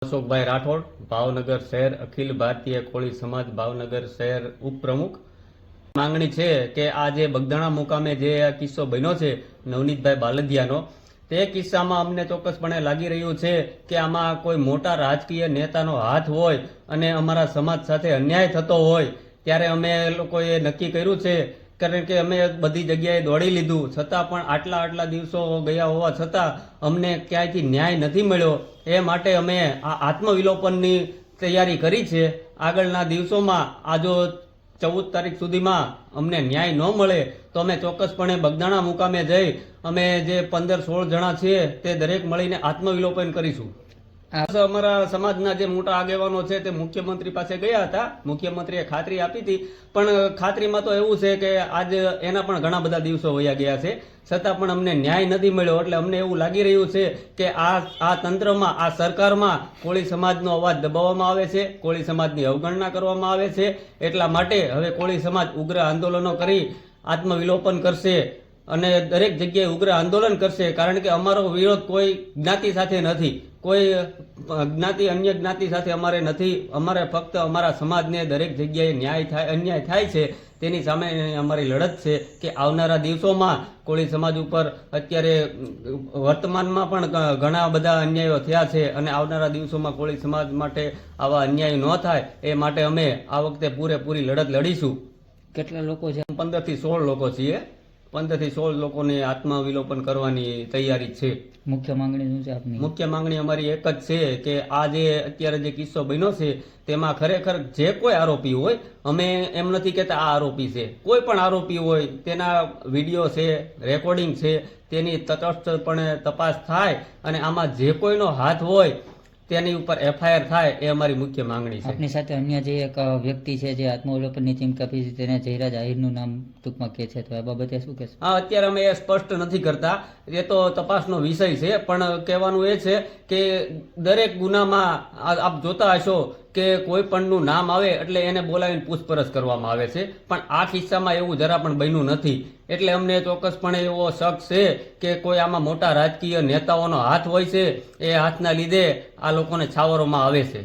અશોકભાઈ રાઠોડ, ભાવનગર શહેર અખિલ ભારતીય કોળી સમાજ ભાવનગર શહેર ઉપપ્રમુખ. માંગણી છે કે આ જે બગદાણા મુકામે જે કિસ્સો બન્યો છે નવનીતભાઈ બાલદિયાનો, તે કિસ્સામાં અમને ચોક્કસપણે લાગી રહ્યું છે કે આમાં કોઈ મોટા રાજકીય નેતાનો હાથ હોય અને અમારા સમાજ સાથે અન્યાય થતો હોય. ત્યારે અમે લોકોએ નક્કી કર્યું છે, કારણ કે અમે બધી જગ્યાએ દોડી લીધું છતાં પણ આટલા દિવસો ગયા હોવા છતાં અમને ક્યાંયથી ન્યાય નથી મળ્યો. એ માટે અમે આ આત્મવિલોપનની તૈયારી કરી છે. આગળના દિવસોમાં આ જો 14 તારીખ સુધીમાં અમને ન્યાય ન મળે તો અમે ચોક્કસપણે બગદાણા મુકામે જઈ અમે જે 15-16 જણા છીએ તે દરેક મળીને આત્મવિલોપન કરીશું. અમારા સમાજના જે મોટા આગેવાનો છે તે મુખ્યમંત્રી પાસે ગયા હતા. મુખ્યમંત્રીએ ખાતરી આપી હતી, પણ ખાતરીમાં તો એવું છે કે આજ એના પણ ઘણા બધા દિવસો વયા ગયા છે, છતાં પણ અમને ન્યાય નથી મળ્યો. એટલે અમને એવું લાગી રહ્યું છે કે આ તંત્રમાં, આ સરકારમાં કોળી સમાજનો અવાજ દબાવવામાં આવે છે, કોળી સમાજની અવગણના કરવામાં આવે છે. એટલા માટે હવે કોળી સમાજ ઉગ્ર આંદોલનો કરી આત્મવિલોપન કરશે અને દરેક જગ્યાએ ઉગ્ર આંદોલન કરશે. કારણ કે અમારો વિરોધ કોઈ જ્ઞાતિ સાથે નથી, કોઈ જ્ઞાતિ અન્ય જ્ઞાતિ સાથે અમારે નથી. અમારે ફક્ત અમારા સમાજને દરેક જગ્યાએ અન્યાય થાય છે તેની સામે અમારી લડત છે કે આવનારા દિવસોમાં કોળી સમાજ ઉપર અત્યારે વર્તમાનમાં પણ ઘણા બધા અન્યાયો થયા છે અને આવનારા દિવસોમાં કોળી સમાજ માટે આવા અન્યાય ન થાય એ માટે અમે આ વખતે પૂરેપૂરી લડત લડીશું. કેટલા લોકો છે? 15 થી 16 લોકો છીએ. 15 થી 16 લોકોને આત્મવિલોપન કરવાની તૈયારી છે. મુખ્ય માંગણી શું છે આપની? મુખ્ય માંગણી અમારી એક જ છે કે આ જે અત્યારે જે કિસ્સો બન્યો છે તેમાં ખરેખર જે કોઈ આરોપી હોય, અમે એમ નથી કહેતા આ આરોપી છે, કોઈ પણ આરોપી હોય તેના વિડીયો છે, રેકોર્ડિંગ છે, તેની તટસ્થપણે તપાસ થાય અને આમાં જે કોઈનો હાથ હોય તેની ઉપર FIR થાય એ અમારી મુખ્ય માંગણી છે. આપની સાથે અન્ય જે એક વ્યક્તિ છે જે આત્મવિલોપનની ચીમકી આપી છે તેને જયરાજ આહિરનું નામ ટૂંકમાં કહે છે, તો આ બાબતે શું કહેશો? હા, અત્યારે અમે એ સ્પષ્ટ નથી કરતા, એ તો તપાસનો વિષય છે. પણ કહેવાનું એ છે કે દરેક ગુનામાં આપ જોતા હશો કે કોઈ પણનું નામ આવે એટલે એને બોલાવીને પૂછપરછ કરવામાં આવે છે, પણ આ કિસ્સામાં એવું જરા પણ બન્યું નથી. એટલે અમને ચોક્કસપણે એવો શક છે કે કોઈ આમાં મોટા રાજકીય નેતાઓનો હાથ હોય છે. એ હાથના લીધે આ લોકોને છાવરવામાં આવે છે.